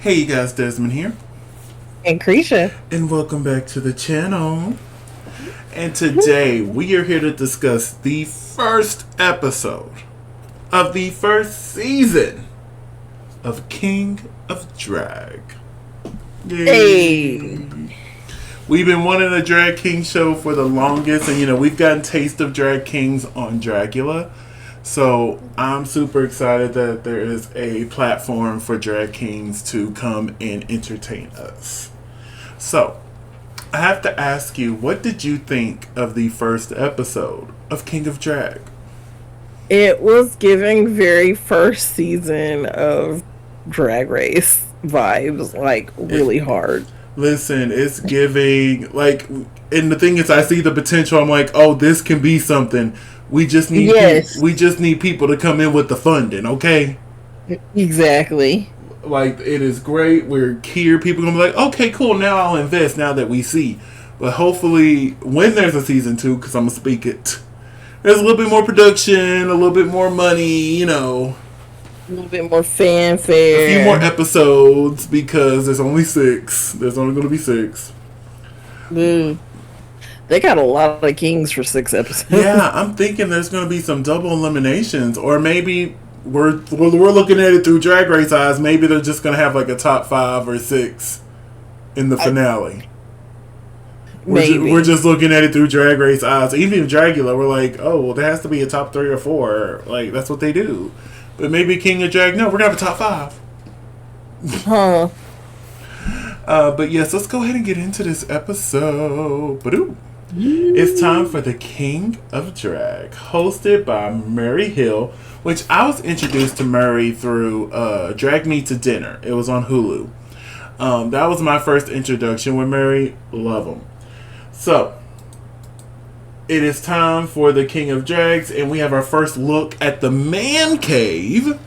Hey you guys, Desmond here, And Cretia. and welcome back to the channel. And today we are here to discuss the first episode of the first season of King of Drag. Yay! Hey. We've been wanting a drag king show for the longest, and we've gotten Taste of Drag Kings on Dragula. So I'm super excited that there is a platform for drag kings to come and entertain us. So I have to ask you, what did you think of the first episode of King of Drag? It was giving very first season of Drag Race vibes, like really hard. Listen, it's giving and the thing is, I see the potential. I'm like, oh, this can be something. We just need we just need people to come in with the funding, okay? Exactly. Like, it is great. We're here. People are gonna be like, okay, cool. Now I'll invest. Now that we see, but hopefully, when there's a season 2, because I'm gonna speak it, there's a little bit more production, a little bit more money, a little bit more fanfare, a few more episodes, because there's only 6. There's only gonna be 6. They got a lot of kings for 6 episodes. Yeah, I'm thinking there's going to be some double eliminations, or maybe we're looking at it through Drag Race eyes. Maybe they're just going to have like a top 5 or 6 in the finale. We're just looking at it through Drag Race eyes. Even Dragula, we're like, oh, well, there has to be a top 3 or 4. Like, that's what they do. But maybe King of Drag, no, we're going to have a top 5. Huh. But yes, let's go ahead and get into this episode. Badoo. It's time for the King of Drag, hosted by Murray Hill, which I was introduced to Murray through Drag Me to Dinner. It was on Hulu. That was my first introduction with Murray. Love him. So, it is time for the King of Drags, and we have our first look at the man cave.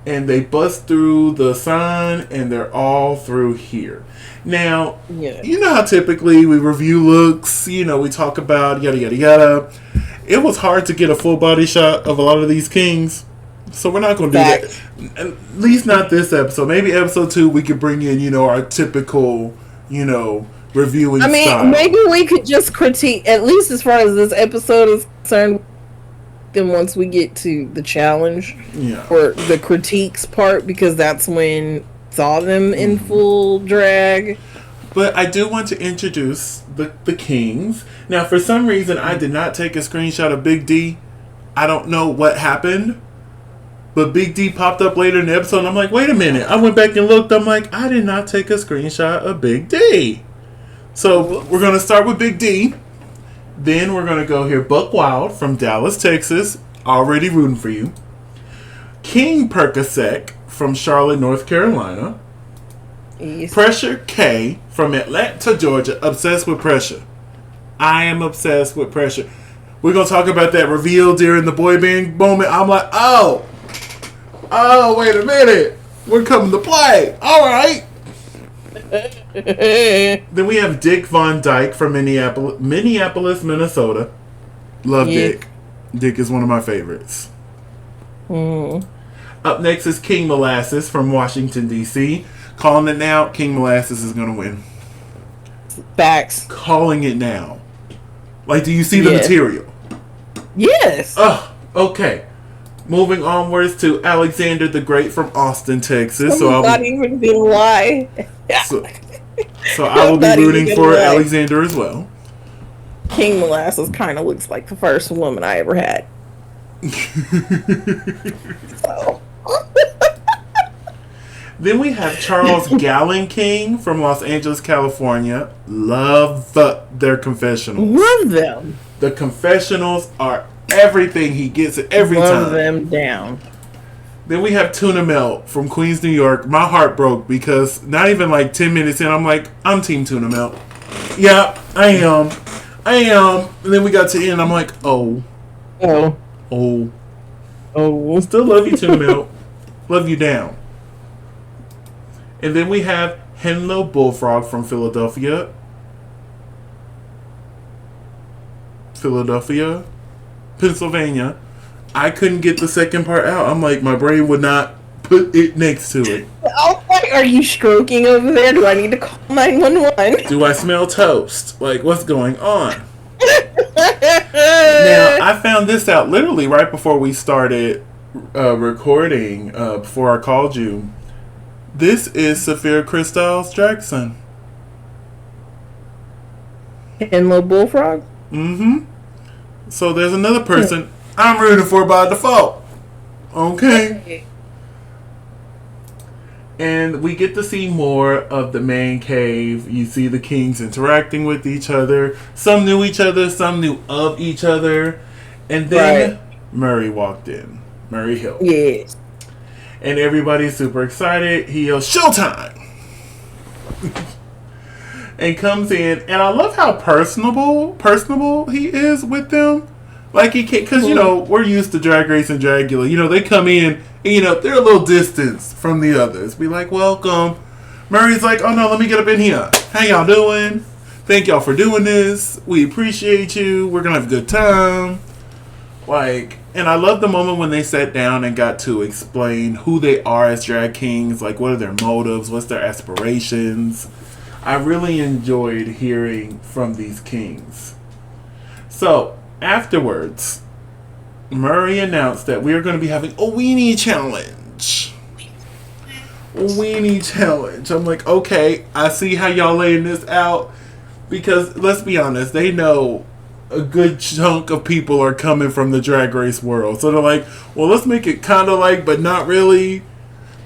And they bust through the sign, and they're all through here. Now, You know how typically we review looks, we talk about yada yada yada. It was hard to get a full body shot of a lot of these kings, so we're not going to do that. At least not this episode. Maybe episode 2 we could bring in, our typical, reviewing style. Maybe we could just critique, at least as far as this episode is concerned. Then once we get to the challenge or the critiques part, because that's when saw them in full drag. But I do want to introduce the kings. Now, for some reason, I did not take a screenshot of Big D. I don't know what happened, but Big D popped up later in the episode, and I'm like, wait a minute. I went back and looked. I'm like, I did not take a screenshot of Big D. So we're going to start with Big D. Then we're going to go here. Buck Wild from Dallas, Texas. Already rooting for you. King Percocet from Charlotte, North Carolina. Yes. Pressure K from Atlanta, Georgia. Obsessed with Pressure. I am obsessed with Pressure. We're going to talk about that reveal during the boy band moment. I'm like, oh, wait a minute. We're coming to play. All right. Then we have Dick Von Dyke from Minneapolis, Minnesota. Love Dick. Dick is one of my favorites. Up next is King Molasses from Washington, D.C. Calling it now, King Molasses is going to win. Facts. Calling it now. Like, do you see the material? Yes. Okay. Moving onwards to Alexander the Great from Austin, Texas. So I'm not even gonna lie. So I will be rooting for Alexander as well. King Molasses kind of looks like the first woman I ever had. Then we have Charles Gallen King from Los Angeles, California. Love their confessionals. Love them. The confessionals are everything. He gets it every time. Love them down. Then we have Tuna Melt from Queens, New York. My heart broke because not even like 10 minutes in, I'm like, I'm Team Tuna Melt. Yeah, I am. And then we got to end, I'm like, oh. Still love you, Tuna Melt. Love you down. And then we have Henlo Bullfrog from Philadelphia. Pennsylvania. I couldn't get the second part out. I'm like, my brain would not put it next to it. Oh, are you stroking over there? Do I need to call 911? Do I smell toast? Like, what's going on? Now, I found this out literally right before we started recording, before I called you. This is Saphira Crystal's drag son. And little bullfrog? Mm-hmm. So there's another person I'm rooting for by default. Okay. And we get to see more of the man cave. You see the kings interacting with each other. Some knew each other, some knew of each other. And then Murray walked in. Murray Hill. Yes. And everybody's super excited. He yells, "Showtime!" And comes in. And I love how personable he is with them. Like he can't, because, you know, we're used to Drag Race and Dragula. You know, they come in and, you know, they're a little distance from the others. Be like, welcome. Murray's like, oh no, let me get up in here. How y'all doing? Thank y'all for doing this. We appreciate you. We're going to have a good time. Like, and I love the moment when they sat down and got to explain who they are as drag kings. Like, what are their motives? What's their aspirations? I really enjoyed hearing from these kings. So, afterwards, Murray announced that we are going to be having a weenie challenge. A weenie challenge. I'm like, okay, I see how y'all laying this out. Because, let's be honest, they know a good chunk of people are coming from the Drag Race world. So they're like, well, let's make it kind of like, but not really.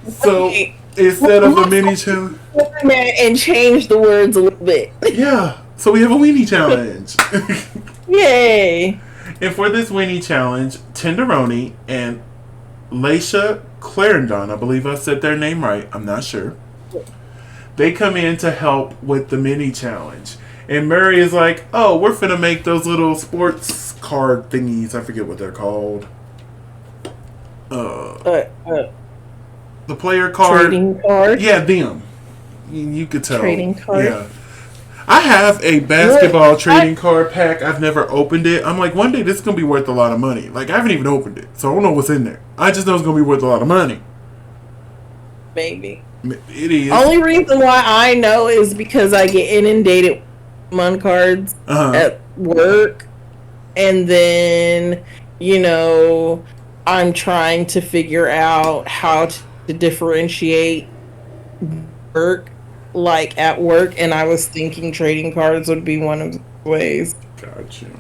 So, instead of a mini challenge. And change the words a little bit. Yeah. So we have a weenie challenge. Yay. And for this weenie challenge, Tenderoni and LaCresha Clarendon, I believe I said their name right, I'm not sure, they come in to help with the mini challenge. And Murray is like, oh, we're finna make those little sports card thingies. I forget what they're called. The player card. Trading card? Yeah, them. You could tell. Trading card? Yeah. I have a basketball trading card pack. I've never opened it. I'm like, one day this is going to be worth a lot of money. Like, I haven't even opened it. So I don't know what's in there. I just know it's going to be worth a lot of money. Maybe. It is. Only reason why I know is because I get inundated with cards at work. And then, you know, I'm trying to figure out how to differentiate work. Like at work, and I was thinking trading cards would be one of the ways. Got you.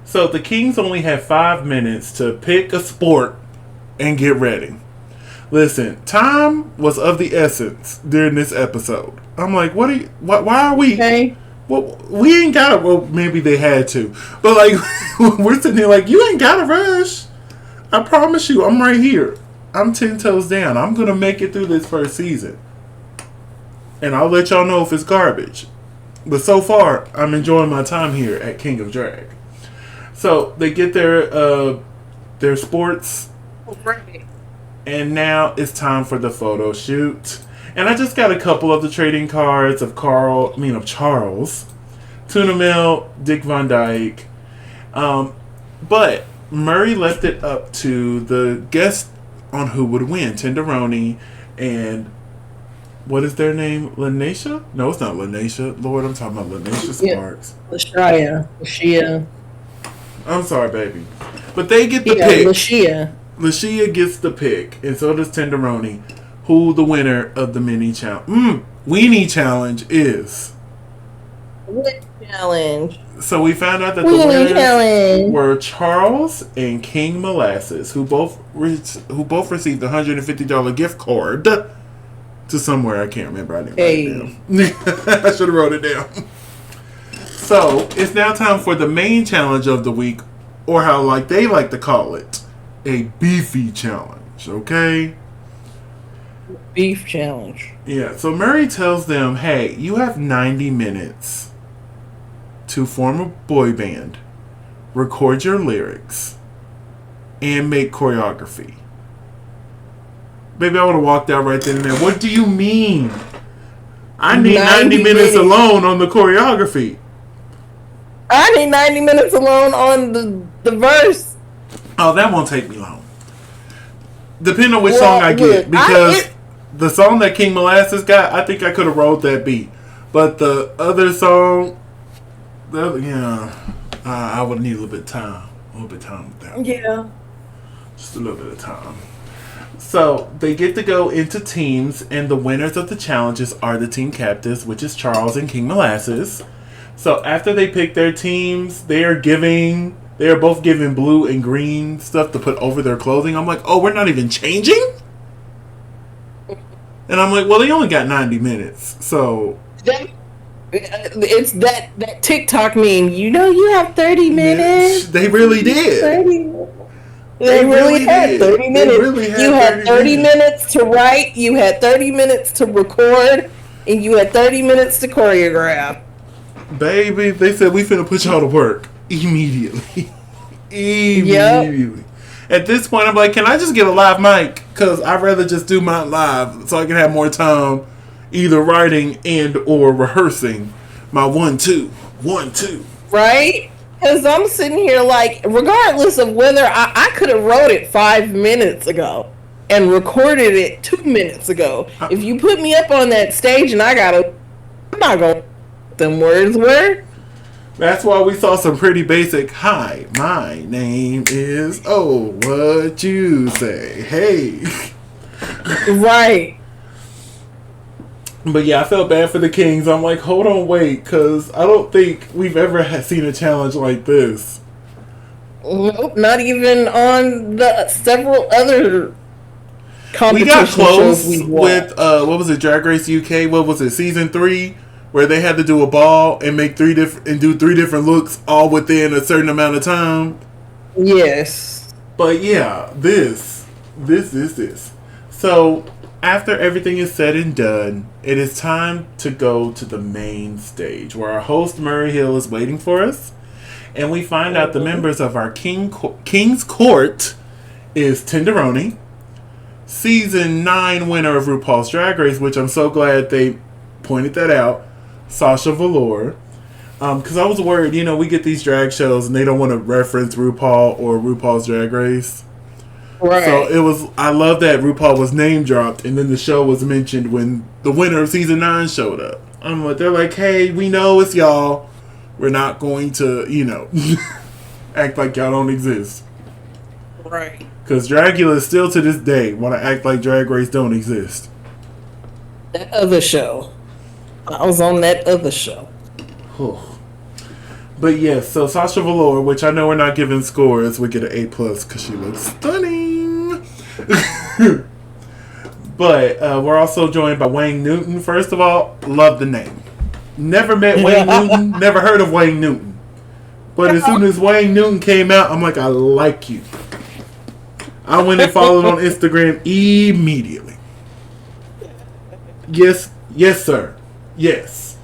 So the Kings only have 5 minutes to pick a sport and get ready. Listen, time was of the essence during this episode. I'm like, why are we? Okay. Well, we ain't gotta. Well, maybe they had to, but like we're sitting here like, you ain't gotta rush. I promise you, I'm right here. I'm 10 toes down. I'm gonna make it through this first season. And I'll let y'all know if it's garbage. But so far, I'm enjoying my time here at King of Drag. So, they get their sports. Right. And now it's time for the photo shoot. And I just got a couple of the trading cards of Charles, Tuna Mill, Dick Van Dyke. But Murray left it up to the guest on who would win. Tenderoni and... what is their name? LaCresha? No, it's not LaCresha. Lord, I'm talking about LaCresha Sparks. LaCresha. I'm sorry, baby. But they get the pick. LaCresha gets the pick. And so does Tenderoni, who the winner of the mini challenge. Weenie challenge is. Weenie challenge. So we found out that the winners were Charles and King Molasses, who both received a $150 gift card to somewhere. I can't remember. I didn't write it down. I should have wrote it down. So, it's now time for the main challenge of the week, or how like they like to call it, a beefy challenge, okay? Beef challenge. Yeah, so Murray tells them, hey, you have 90 minutes to form a boy band, record your lyrics, and make choreography. Baby, I would have walked out right then and there. What do you mean? I need 90 minutes alone on the choreography. I need 90 minutes alone on the verse. Oh, that won't take me long. Depending on which song I get. Because the song that King Molasses got, I think I could have rolled that beat. But the other song, I would need a little bit of time. A little bit of time with that. Yeah. Just a little bit of time. So, they get to go into teams, and the winners of the challenges are the team captives, which is Charles and King Molasses. So, after they pick their teams, they are both giving blue and green stuff to put over their clothing. I'm like, oh, we're not even changing? And I'm like, well, they only got 90 minutes, so... It's that TikTok meme. You have 30 minutes. They really did. 30 They really had 30 minutes. You had 30 minutes to write, you had 30 minutes to record, and you had 30 minutes to choreograph. Baby, they said we finna put y'all to work immediately. Immediately. Yep. At this point, I'm like, can I just get a live mic? Because I'd rather just do mine live so I can have more time either writing and or rehearsing my 1-2. Right? Because I'm sitting here like, regardless of whether I could have wrote it 5 minutes ago and recorded it 2 minutes ago. If you put me up on that stage and I'm not going to them words were. That's why we saw some pretty basic, hi, my name is, oh, what you say, hey. Right. But yeah, I felt bad for the Kings. I'm like, hold on, wait, because I don't think we've ever seen a challenge like this. Nope, not even on the several other competitions. We got close with, what was it, Drag Race UK? What was it, season 3? Where they had to do a ball and make do 3 different looks all within a certain amount of time. Yes. But yeah, this. So, after everything is said and done, it is time to go to the main stage where our host Murray Hill is waiting for us. And we find out the members of our King's Court is Tenderoni, season 9 winner of RuPaul's Drag Race, which I'm so glad they pointed that out, Sasha Velour. Because I was worried, we get these drag shows and they don't want to reference RuPaul or RuPaul's Drag Race. Right. So I love that RuPaul was name dropped and then the show was mentioned when the winner of season 9 showed up. They're like, hey, we know it's y'all. We're not going to, act like y'all don't exist. Right. Because Dragula still to this day want to act like Drag Race don't exist. That other show. I was on that other show. But yes, so Sasha Velour, which I know we're not giving scores, we get an A+ because she looks stunning. But we're also joined by Wayne Newton. First of all, love the name. Never met Wayne Newton, never heard of Wayne Newton. But as soon as Wayne Newton came out, I'm like, I like you. I went and followed on Instagram immediately. Yes, sir. Yes.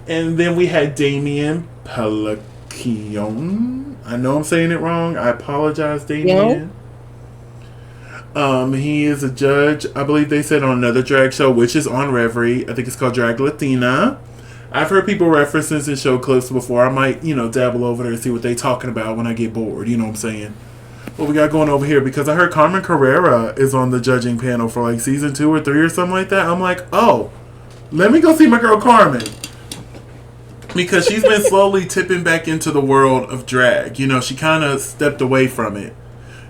And then we had Damien Palacion. I know I'm saying it wrong. I apologize, Damien. He is a judge, I believe they said, on another drag show, which is on Reverie. I think it's called Drag Latina. I've heard people reference this in show clips before. I might, dabble over there and see what they talking about when I get bored. You know what I'm saying? What we got going over here? Because I heard Carmen Carrera is on the judging panel for like season 2 or 3 or something like that. I'm like, oh, let me go see my girl Carmen. Because she's been slowly tipping back into the world of drag. She kind of stepped away from it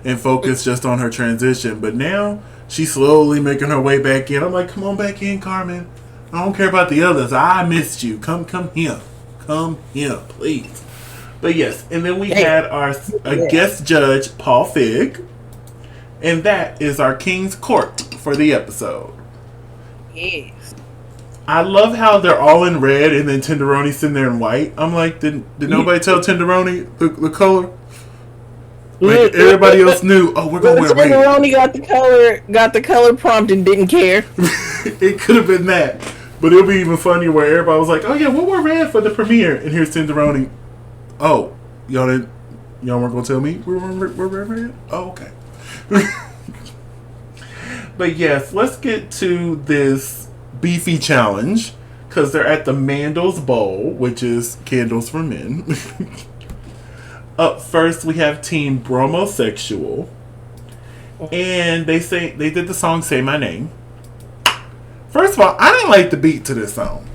and focused just on her transition. But now she's slowly making her way back in. I'm like, come on back in, Carmen. I don't care about the others. I missed you. Come here. Come here, please. But yes, and then we had a guest judge, Paul Figg. And that is our King's Court for the episode. Yes. I love how they're all in red and then Tenderoni's sitting there in white. I'm like, did nobody tell Tenderoni the color? Like everybody else knew. Oh, we're gonna wear red. Tenderoni got the color prompt and didn't care. It could have been that, but it'll be even funnier where everybody was like, "Oh yeah, we'll wear red for the premiere," and here's Tenderoni. Oh, y'all weren't gonna tell me we're red? Oh, okay. But yes, let's get to this beefy challenge because they're at the Mandels Bowl, which is candles for men. Up first, we have Team Bromosexual, and they did the song "Say My Name." First of all, I didn't like the beat to this song.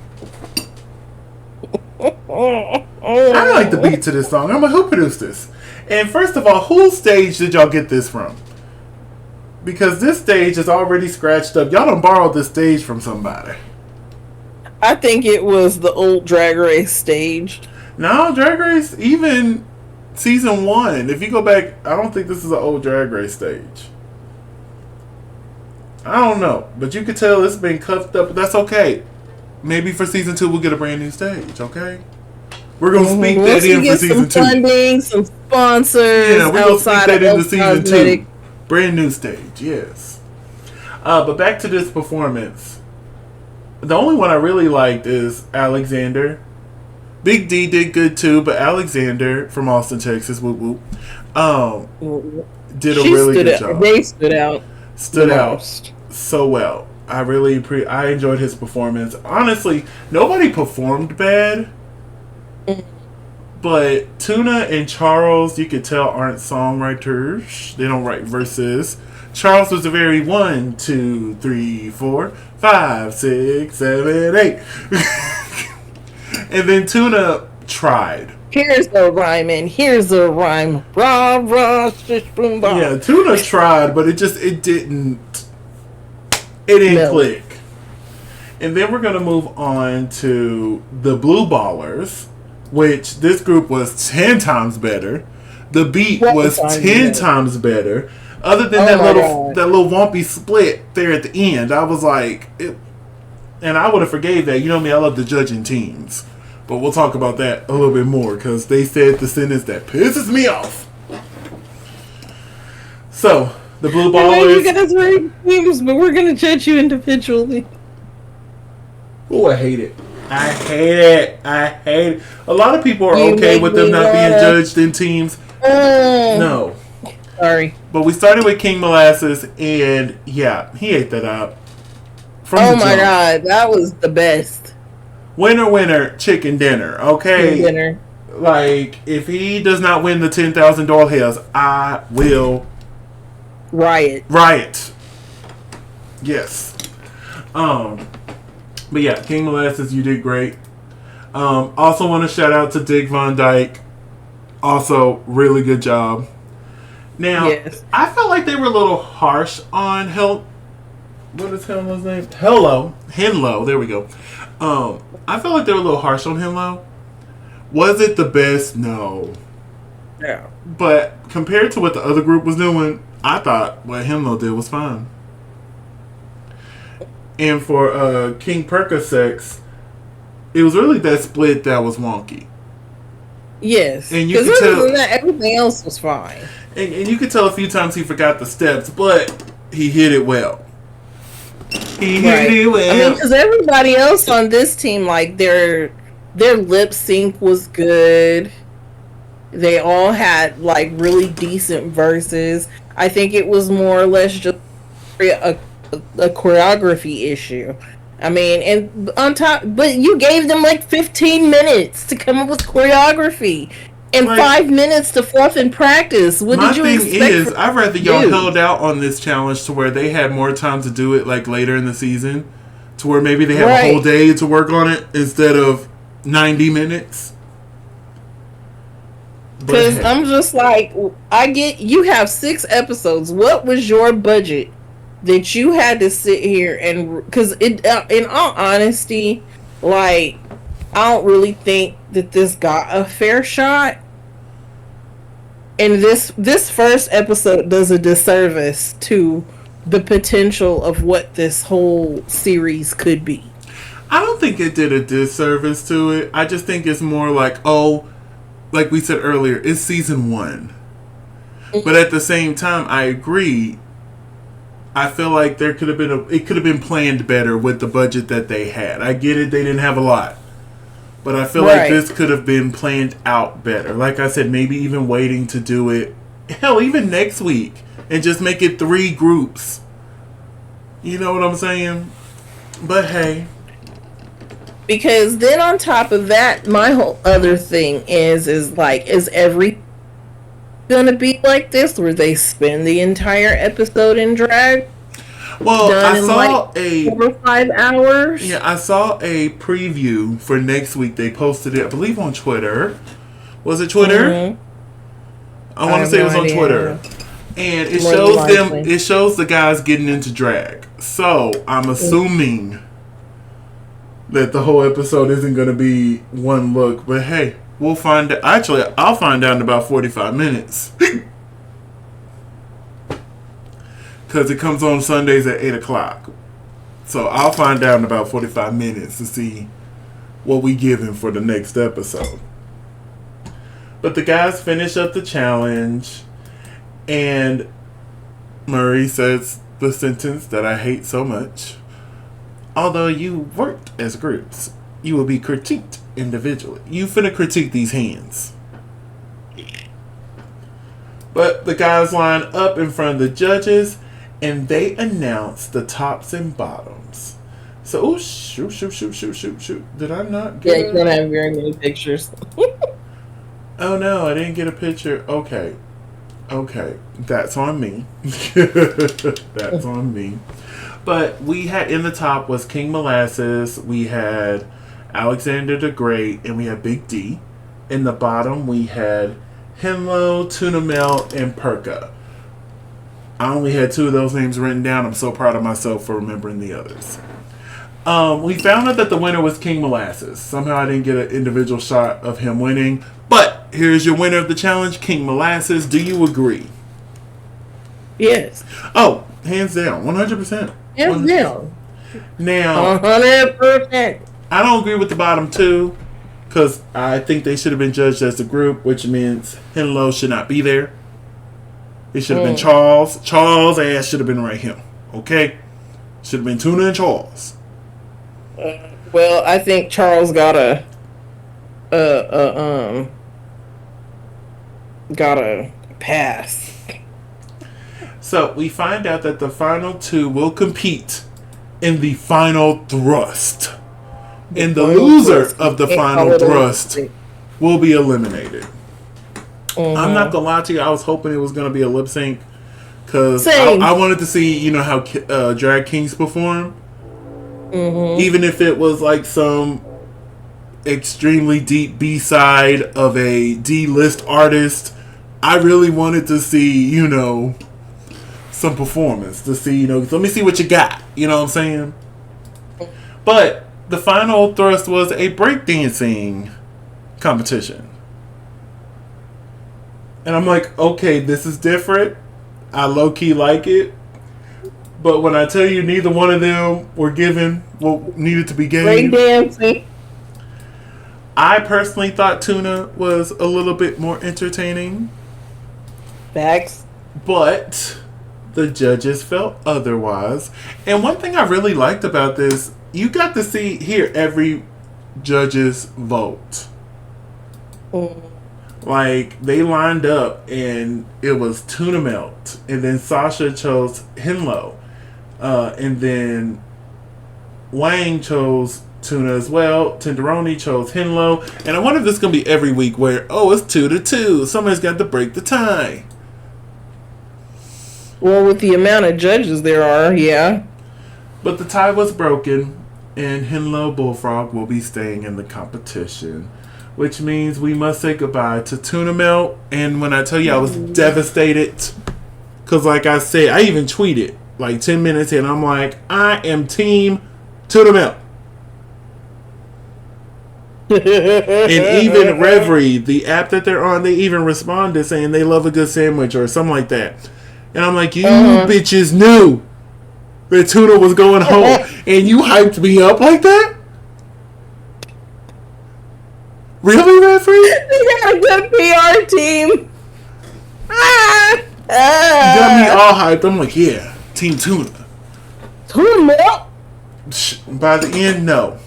I didn't like the beat to this song. I'm like, who produced this? And first of all, whose stage did y'all get this from? Because this stage is already scratched up. Y'all done borrowed this stage from somebody. I think it was the old Drag Race stage. No, Drag Race, even season 1. If you go back, I don't think this is an old Drag Race stage. I don't know. But you could tell it's been cuffed up. But that's okay. Maybe for season 2 we'll get a brand new stage, okay? We're going to speak that in for season 2. Some funding, some sponsors. Yeah, we're going to speak that into season 2. Brand new stage, yes. But back to this performance. The only one I really liked is Alexander. Big D did good too, but Alexander from Austin, Texas, whoop whoop, did a really good job. They stood out so well. I really I enjoyed his performance. Honestly, nobody performed bad, but Tuna and Charles, you could tell, aren't songwriters. They don't write verses. Charles was a very 1, 2, 3, 4, 5, 6, 7, 8. And then Tuna tried. Here's a rhyme and here's a rhyme. Rah, rah, shish, boom, bah. Yeah, Tuna tried, but it didn't click. And then we're going to move on to the Blue Ballers, which this group was 10 times better. The beat was 10 times better. Other than that little wumpy split there at the end, I was like, and I would have forgave that. You know me, I love the judging teams. But we'll talk about that a little bit more because they said the sentence that pisses me off. So, the Blue Ballers. You guys were teams, but we're going to judge you individually. Oh, I hate it. I hate it. A lot of people are okay with them not being judged in teams. No. Sorry. But we started with King Molasses, and yeah, he ate that up. Oh my god, that was the best. Winner, winner, chicken dinner, okay? Chicken dinner. Like, if he does not win the 10,000 doll hairs, I will... Riot. Yes. But yeah, King Molasses, you did great. Also want to shout out to Dick Von Dyke. Also, really good job. Now, yes. I felt like they were a little harsh on what is Henlo's name? Henlo. There we go. I felt like they were a little harsh on Henlo. Was it the best? No. Yeah. But compared to what the other group was doing, I thought what Henlo did was fine. And for King Percocet, it was really that split that was wonky. Yes. And you could tell that everything else was fine. And you could tell a few times he forgot the steps, but he hit it well. He hit it well. I mean, because everybody else on this team, like, their lip sync was good. They all had, like, really decent verses. I think it was more or less just a choreography issue. I mean, and on top, but you gave them like 15 minutes to come up with choreography and 5 minutes to fluff and practice. What did you expect? My thing is, I'd rather y'all held out on this challenge to where they had more time to do it, like later in the season, to where maybe they have a whole day to work on it instead of 90 minutes. Because I'm just like, I get you have 6 episodes. What was your budget that you had to sit here and, because in all honesty, like, I don't really think that this got a fair shot, and this first episode does a disservice to the potential of what this whole series could be. I don't think it did a disservice to it. I just think it's more like, like we said earlier, it's season 1. But at the same time, I agree. I feel like there could have been it could have been planned better with the budget that they had. I get it, they didn't have a lot. But I feel like this could have been planned out better. Like I said, maybe even waiting to do it, hell, even next week, and just make it 3 groups. You know what I'm saying? But hey. Because then on top of that, my whole other thing is every gonna be like this, where they spend the entire episode in drag? Well, I saw like 4 or 5 hours. Yeah, I saw a preview for next week. They posted it, I believe, on Twitter. Was it Twitter? Mm-hmm. I want to say it was on Twitter. And it shows them. It shows the guys getting into drag. So I'm assuming that the whole episode isn't going to be one look. But hey, we'll find out. Actually, I'll find out in about 45 minutes. Because it comes on Sundays at 8 o'clock. So I'll find out in about 45 minutes to see what we give him for the next episode. But the guys finish up the challenge. And Murray says the sentence that I hate so much. Although you worked as groups, you will be critiqued individually. You finna critique these hands. But the guys line up in front of the judges. And they announced the tops and bottoms. So, shoot. Did I not get you don't have very many pictures. Oh, no, I didn't get a picture. Okay. That's on me. That's on me. But we had, in the top was King Molasses. We had Alexander the Great. And we had Big D. In the bottom, we had Henlo, Tuna Melt, and Perka. I only had 2 of those names written down. I'm so proud of myself for remembering the others. We found out that the winner was King Molasses. Somehow I didn't get an individual shot of him winning. But here's your winner of the challenge, King Molasses. Do you agree? Yes. Oh, hands down. 100%. Hands down. Now, 100%. I don't agree with the bottom 2. Because I think they should have been judged as a group. Which means Henlo should not be there. It should have been Charles. Charles' ass should have been right here. Okay? Should have been Tuna and Charles. Well, I think Charles got a pass. So we find out that the final 2 will compete in the final thrust. And the loser of the final thrust will be eliminated. Mm-hmm. I'm not gonna lie to you. I was hoping it was gonna be a lip sync because I wanted to see, how drag kings perform. Mm-hmm. Even if it was like some extremely deep B-side of a D-list artist, I really wanted to see, some performance to see, let me see what you got. You know what I'm saying? But the final thrust was a breakdancing competition. And I'm like, okay, this is different. I low-key like it. But when I tell you neither one of them were given what needed to be given. Breakdancing. I personally thought Tuna was a little bit more entertaining. Facts. But the judges felt otherwise. And one thing I really liked about this, you got to hear every judge's vote. Like, they lined up, and it was Tuna Melt, and then Sasha chose Henlo, and then Wang chose Tuna as well. Tenderoni chose Henlo, and I wonder if this is going to be every week where, it's 2-2. Somebody's got to break the tie. Well, with the amount of judges there are, yeah. But the tie was broken, and Henlo Bullfrog will be staying in the competition. Which means we must say goodbye to Tuna Melt. And when I tell you I was devastated, because like I said, I even tweeted like 10 minutes in. I'm like, I am team Tuna Melt. And even Reverie, the app that they're on, they even responded saying they love a good sandwich or something like that. And I'm like, you bitches knew that Tuna was going home. And you hyped me up like that? Really, referee? They got a good PR team. You got me all hyped. I'm like, yeah, Team Tuna. Tuna? By the end, no.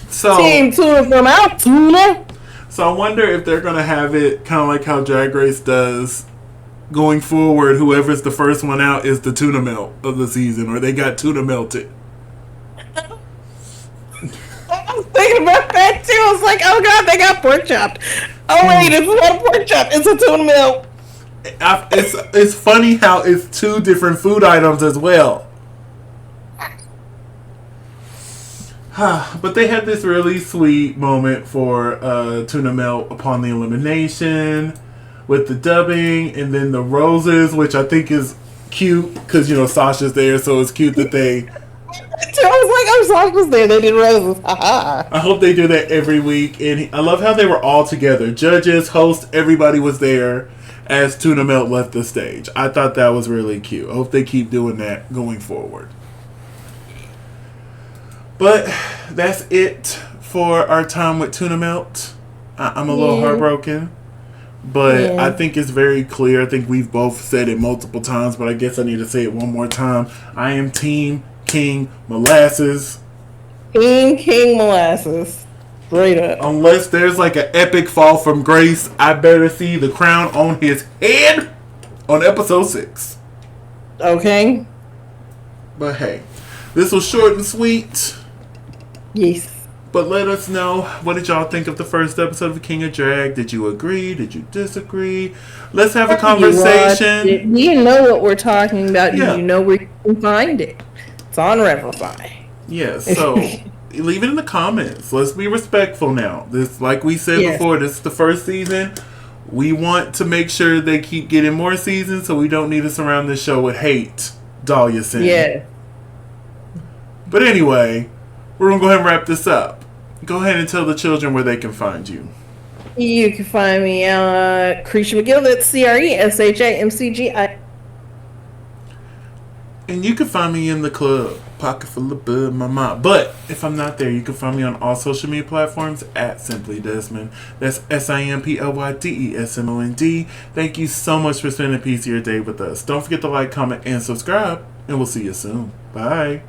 So Team Tuna from out Tuna. So I wonder if they're going to have it kind of like how Drag Race does going forward. Whoever's the first one out is the Tuna Melt of the season, or they got Tuna Melted. I was thinking about that too. I was like, oh god, they got pork chopped. Oh wait, it's not a pork chop, it's a Tuna Melt. It's funny how it's two different food items as well. But they had this really sweet moment for Tuna Melt upon the elimination with the dubbing, and then the roses, which I think is cute because Sasha's there, so it's cute that they. I was like, oh, Sasha's there. They did roses. I hope they do that every week, and I love how they were all together. Judges, hosts, everybody was there as Tuna Melt left the stage. I thought that was really cute. I hope they keep doing that going forward. But that's it for our time with Tuna Melt. I'm a little heartbroken. But I think it's very clear. I think we've both said it multiple times, but I guess I need to say it one more time. I am Team King Molasses. Team King Molasses. Straight up. Unless there's like an epic fall from grace, I better see the crown on his head on episode 6. Okay. But hey, this was short and sweet. Yes. But let us know, what did y'all think of the first episode of King of Drag? Did you agree? Did you disagree? Let's have a conversation. You know what we're talking about. Yeah. You know where you can find it. It's on Reverify. Yes, so leave it in the comments. Let's be respectful now. This, like we said before, this is the first season. We want to make sure they keep getting more seasons, so we don't need to surround this show with hate, Dahlia Sin. Yeah. But anyway, we're going to go ahead and wrap this up. Go ahead and tell the children where they can find you. You can find me on Cresha McGill. That's CRESHAMCGI. And you can find me in the club, pocket full of bud, mama. But if I'm not there, you can find me on all social media platforms at Simply Desmond. That's SIMPLYDESMOND. Thank you so much for spending a piece of your day with us. Don't forget to like, comment, and subscribe. And we'll see you soon. Bye.